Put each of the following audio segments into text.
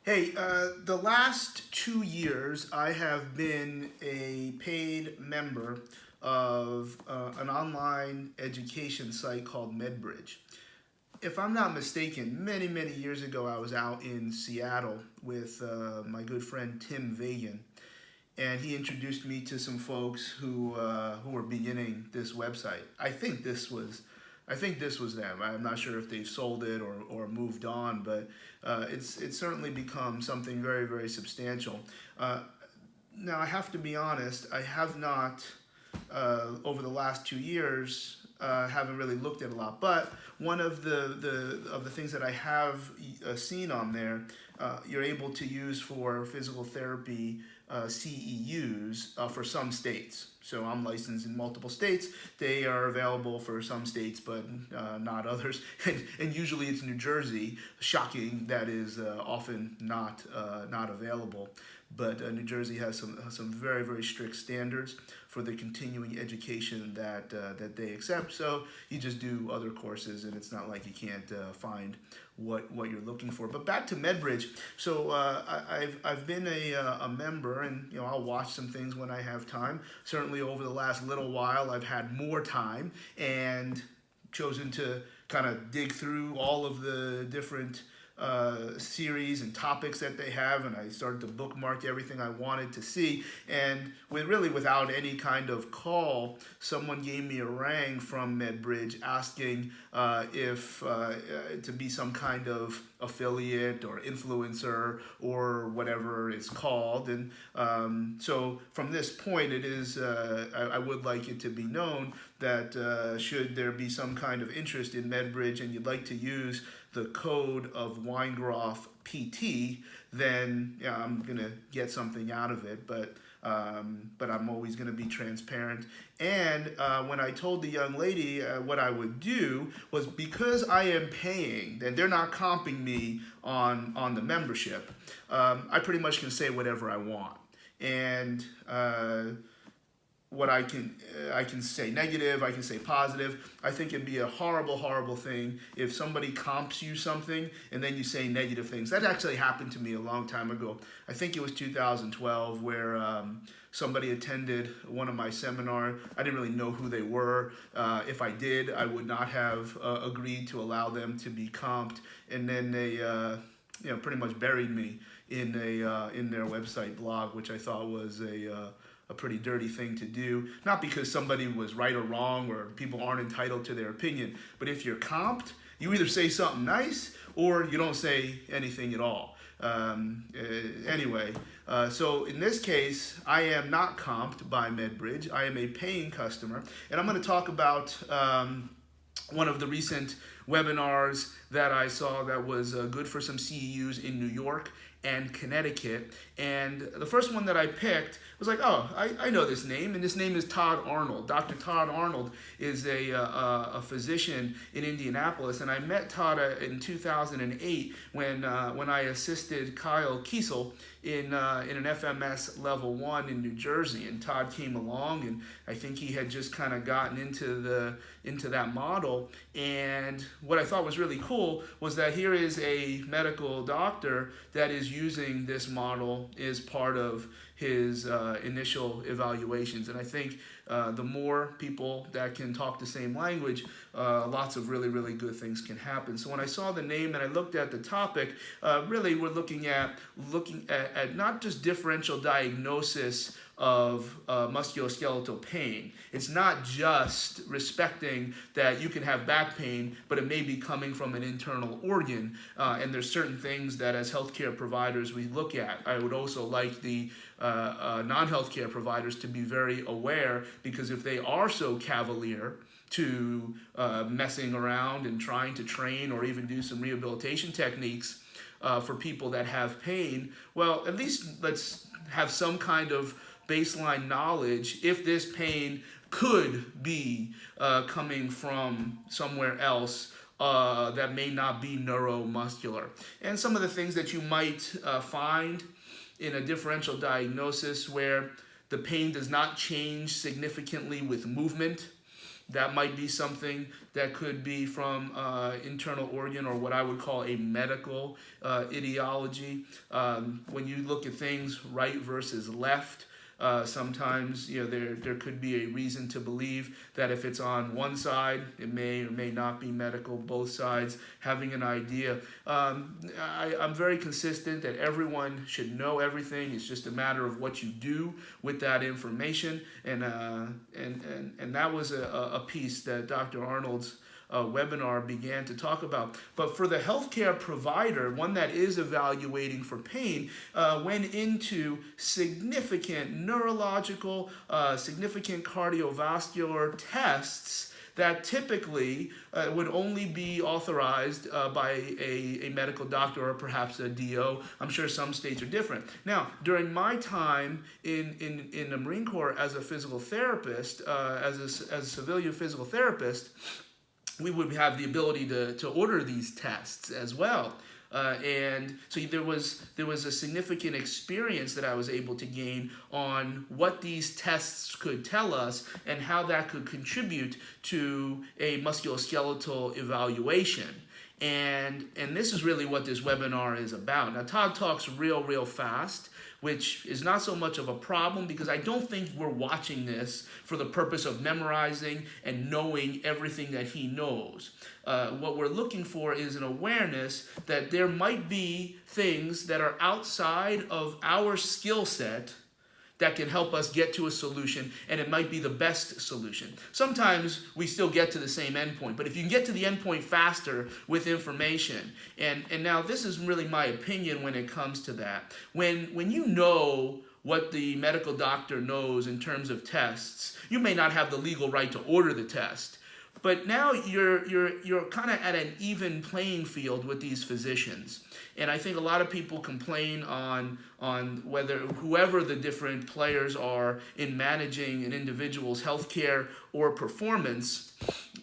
Hey, the last 2 years, I have been a paid member of an online education site called MedBridge. If I'm not mistaken, many, many years ago, I was out in Seattle with my good friend Tim Vagan, and he introduced me to some folks who were beginning this website. I think this was them. I'm not sure if they've sold it or moved on, but it's certainly become something very, very substantial. Uh, Now, I have to be honest, I have not, over the last 2 years, haven't really looked at a lot. But one of the things that I have seen on there, you're able to use for physical therapy CEUs for some states. So I'm licensed in multiple states. They are available for some states, but not others. And usually it's New Jersey. Shocking that is often not available. But New Jersey has some very, very strict standards for the continuing education that they accept. So you just do other courses, and it's not like you can't find what you're looking for. But back to MedBridge. So I've been a member, and I'll watch some things when I have time. Certainly over the last little while, I've had more time and chosen to kind of dig through all of the different series and topics that they have, and I started to bookmark everything I wanted to see. And without any kind of call, someone gave me a ring from MedBridge asking if to be some kind of affiliate or influencer or whatever it's called. And so from this point, it is I would like it to be known that should there be some kind of interest in MedBridge and you'd like to use the code of Weingroff PT, then I'm gonna get something out of it. But I'm always gonna be transparent. And when I told the young lady what I would do was, because I am paying, and they're not comping me on the membership, I pretty much can say whatever I want. And what I can say negative, I can say positive. I think it'd be a horrible, horrible thing if somebody comps you something and then you say negative things. That actually happened to me a long time ago. I think it was 2012 where somebody attended one of my seminars. I didn't really know who they were. If I did, I would not have agreed to allow them to be comped. And then they pretty much buried me in their website blog, which I thought was a pretty dirty thing to do. Not because somebody was right or wrong or people aren't entitled to their opinion, but if you're comped, you either say something nice or you don't say anything at all. Anyway, so in this case, I am not comped by MedBridge. I am a paying customer, and I'm going to talk about one of the recent webinars that I saw that was good for some CEUs in New York and Connecticut. And the first one that I picked was like, oh, I know this name, and this name is Todd Arnold. Dr. Todd Arnold is a physician in Indianapolis, and I met Todd in 2008 when I assisted Kyle Kiesel in an FMS level 1 in New Jersey. And Todd came along, and I think he had just kind of gotten into that model. And what I thought was really cool was that here is a medical doctor that is using this model as part of his initial evaluations. And I think the more people that can talk the same language, lots of really, really good things can happen. So when I saw the name and I looked at the topic, really we're looking at not just differential diagnosis of musculoskeletal pain. It's not just respecting that you can have back pain, but it may be coming from an internal organ. And there's certain things that as healthcare providers we look at. I would also like the non-healthcare providers to be very aware, because if they are so cavalier to messing around and trying to train or even do some rehabilitation techniques for people that have pain, well, at least let's have some kind of baseline knowledge if this pain could be coming from somewhere else that may not be neuromuscular. And some of the things that you might find in a differential diagnosis where the pain does not change significantly with movement, That might be something that could be from internal organ, or what I would call a medical ideology. When you look at things right versus left, sometimes there could be a reason to believe that if it's on one side, it may or may not be medical. Both sides having an idea. I'm very consistent that everyone should know everything. It's just a matter of what you do with that information, and that was a piece that Dr. Arnold's webinar began to talk about. But for the healthcare provider, one that is evaluating for pain, went into significant neurological, significant cardiovascular tests that typically would only be authorized by a medical doctor or perhaps a DO. I'm sure some states are different. Now, during my time in the Marine Corps as a physical therapist, as a civilian physical therapist, we would have the ability to order these tests as well. And so there was a significant experience that I was able to gain on what these tests could tell us and how that could contribute to a musculoskeletal evaluation. And this is really what this webinar is about. Now, Todd talks real fast, which is not so much of a problem because I don't think we're watching this for the purpose of memorizing and knowing everything that he knows. What we're looking for is an awareness that there might be things that are outside of our skill set that can help us get to a solution, and it might be the best solution. Sometimes we still get to the same endpoint, but if you can get to the endpoint faster with information, and now this is really my opinion when it comes to that. When you know what the medical doctor knows in terms of tests, you may not have the legal right to order the test, but now you're kind of at an even playing field with these physicians. And I think a lot of people complain on whether whoever the different players are in managing an individual's healthcare or performance,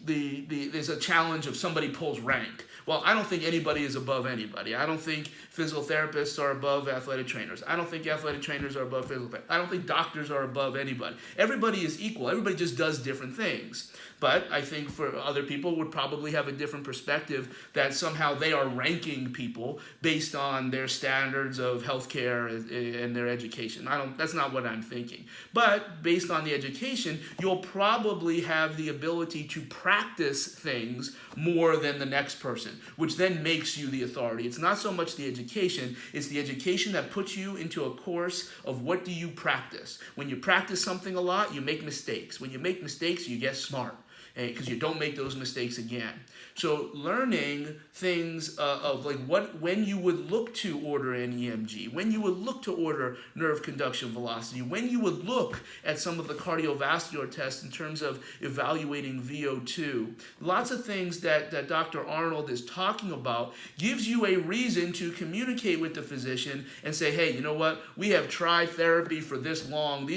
there's a challenge of somebody pulls rank. Well, I don't think anybody is above anybody. I don't think physical therapists are above athletic trainers. I don't think athletic trainers are above physical therapists. I don't think doctors are above anybody. Everybody is equal. Everybody just does different things. But I think for other people would probably have a different perspective that somehow they are ranking people based on their standards of healthcare and their education. That's not what I'm thinking. But based on the education, you'll probably have the ability to practice things more than the next person, which then makes you the authority. It's not so much the education, it's the education that puts you into a course of what do you practice. When you practice something a lot, you make mistakes. When you make mistakes, you get smart, because you don't make those mistakes again. So learning things of like when you would look to order an EMG, when you would look to order nerve conduction velocity, when you would look at some of the cardiovascular tests in terms of evaluating VO2. Lots of things that Dr. Arnold is talking about gives you a reason to communicate with the physician and say, hey, you know what? We have tried therapy for this long.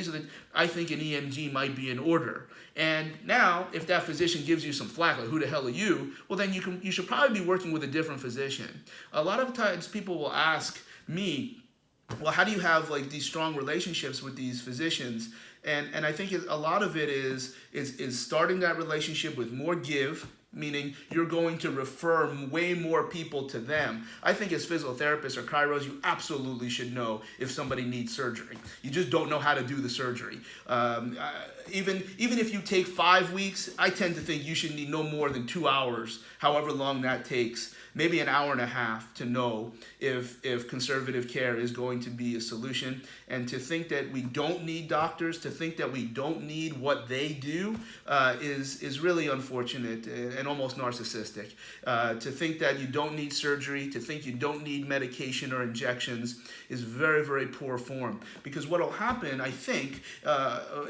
I think an EMG might be in order. And now, if that physician gives you some flack, like who the hell are you? Well, then you should probably be working with a different physician. A lot of times people will ask me, well, how do you have like these strong relationships with these physicians? And I think a lot of it is starting that relationship with more give, meaning you're going to refer way more people to them. I think as physical therapists or chiros, you absolutely should know if somebody needs surgery. You just don't know how to do the surgery. Even if you take 5 weeks, I tend to think you should need no more than 2 hours, however long that takes, maybe an hour and a half to know if conservative care is going to be a solution. And to think that we don't need doctors, to think that we don't need what they do is really unfortunate and almost narcissistic. To think that you don't need surgery, to think you don't need medication or injections is very, very poor form. Because what will happen, I think,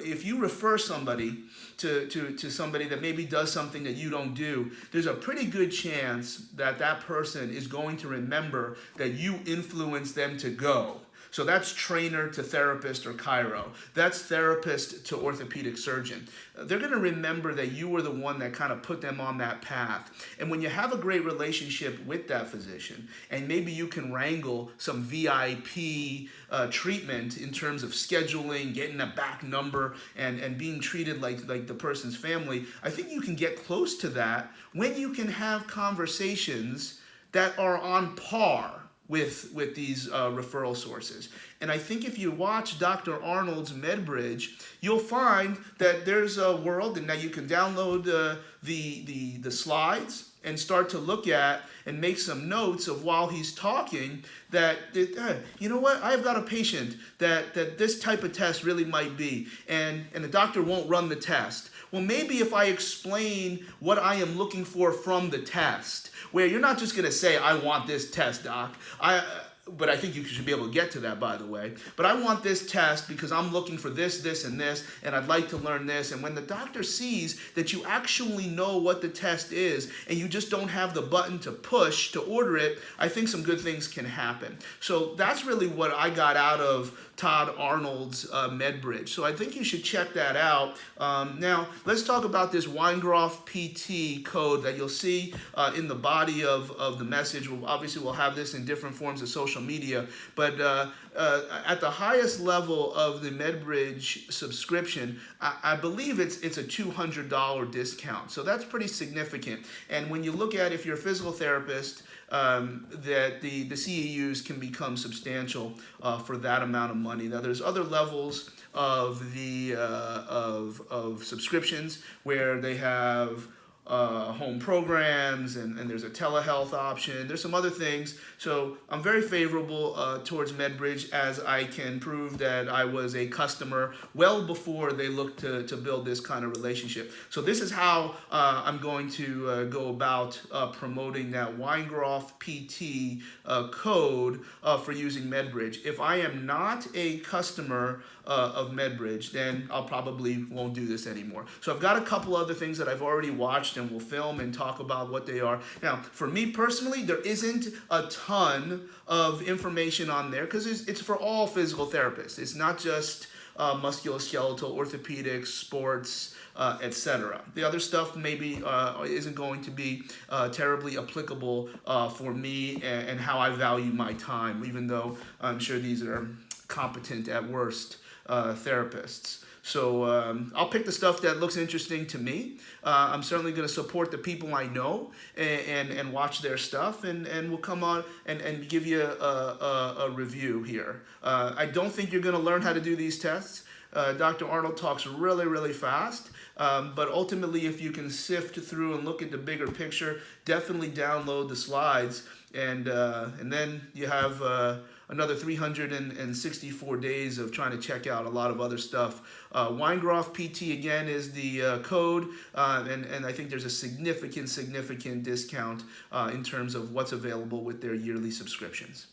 if you refer somebody to somebody that maybe does something that you don't do, there's a pretty good chance that that person is going to remember that you influenced them to go. So that's trainer to therapist or chiro. That's therapist to orthopedic surgeon. They're going to remember that you were the one that kind of put them on that path. And when you have a great relationship with that physician, and maybe you can wrangle some VIP treatment in terms of scheduling, getting a back number, and being treated like the person's family, I think you can get close to that when you can have conversations that are on par with these referral sources. And I think if you watch Dr. Arnold's MedBridge, you'll find that there's a world, and now you can download the slides and start to look at and make some notes of while he's talking that, you know what, I've got a patient that this type of test really might be, and the doctor won't run the test. Well, maybe if I explain what I am looking for from the test, where you're not just going to say, I want this test, doc. But I think you should be able to get to that, by the way. But I want this test because I'm looking for this, this, and this, and I'd like to learn this. And when the doctor sees that you actually know what the test is and you just don't have the button to push to order it, I think some good things can happen. So that's really what I got out of Todd Arnold's MedBridge. So I think you should check that out. Now, let's talk about this Weingroff PT code that you'll see in the body of the message. Obviously, we'll have this in different forms of social media, but at the highest level of the MedBridge subscription, I believe it's a $200 discount. So that's pretty significant. And when you look at, if you're a physical therapist, that the CEUs can become substantial for that amount of money. Now, there's other levels of the of subscriptions where they have home programs, and there's a telehealth option. There's some other things. So I'm very favorable towards MedBridge, as I can prove that I was a customer well before they looked to build this kind of relationship. So this is how I'm going to go about promoting that Weingroff PT code for using MedBridge. If I am not a customer of MedBridge, then I'll probably won't do this anymore. So I've got a couple other things that I've already watched and will film and talk about what they are. Now, for me personally, there isn't a ton of information on there because it's for all physical therapists. It's not just musculoskeletal, orthopedics, sports, etc. The other stuff maybe isn't going to be terribly applicable for me and how I value my time, even though I'm sure these are competent at worst therapists. So I'll pick the stuff that looks interesting to me. I'm certainly going to support the people I know and watch their stuff, and we'll come on and give you a review here. I don't think you're going to learn how to do these tests. Dr. Arnold talks really, really fast, but ultimately if you can sift through and look at the bigger picture, definitely download the slides, and then you have another 364 days of trying to check out a lot of other stuff. Weingroff PT, again, is the code, and I think there's a significant discount in terms of what's available with their yearly subscriptions.